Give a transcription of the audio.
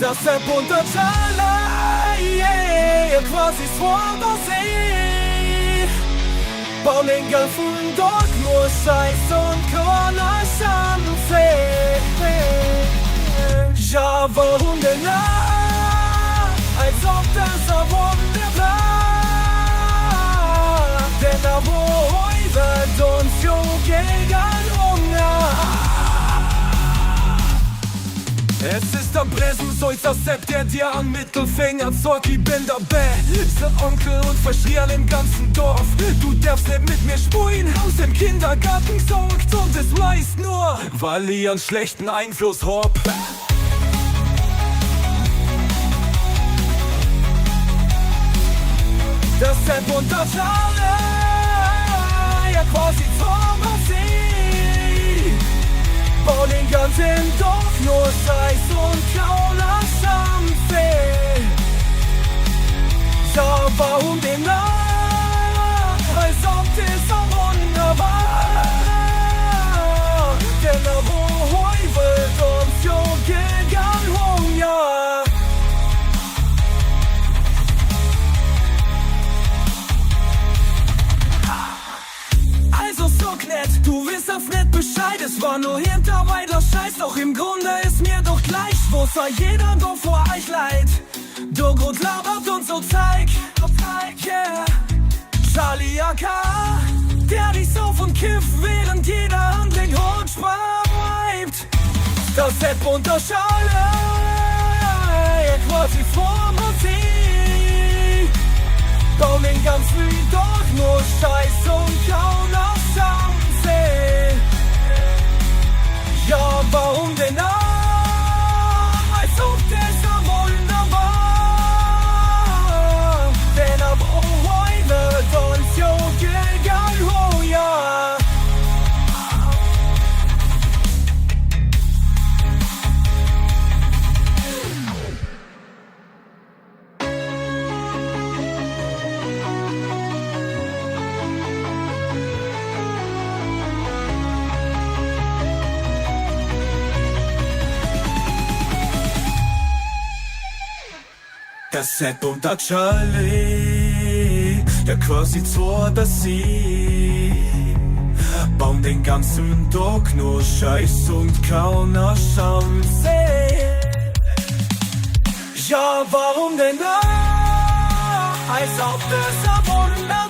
Das Sepp und der Charlie, yeah, quasi Swatter See. Bauen den ganzen Tag nur Scheiß und Corner Schanze. Ja, warum denn als ob das ein Wunderplan. Denn da wo wird uns jo gegen Hunger. Es ist am Bressen, so ist das Sepp, der dir am Mittelfinger zeigt, ich bin dabei. Ist Onkel und verschrien im ganzen Dorf. Du darfst nicht mit mir spulen, aus dem Kindergarten sorgt. Und es weiß nur, weil ich einen schlechten Einfluss hab. Das Sepp und das alle, ja quasi Pharmazie. Bau den ganzen Dorf nur Scheiß und Kauler Schanze. Ja, warum den als ob das so wunderbar. Denn da wo wird uns jo gegen Hunger. Also so nett, du wisst auf net Bescheid. Es war nur hinterweiler Scheiß, doch im Grunde ist mir doch gleich, wo sei jeder doch vor euch leid. Du gut labert und so zeig, yeah. Charlie AK, der dich sauf und kifft, während jeder Handling Hutspar bleibt. Das Sepp und der Charlie, quasi Pharmazie. Bauen den ganzen Tag nur Scheiß und Kauner Schanze. Ja, warum denn als ob das so wunderbar. Denn ab heute wird uns jo gegen Hunger. Das Sepp und der Charlie, ja quasi Swatter See. Bauen den ganzen Tag nur Scheiß und Kauner Schanze. Ja, warum denn als ob das ein Wunder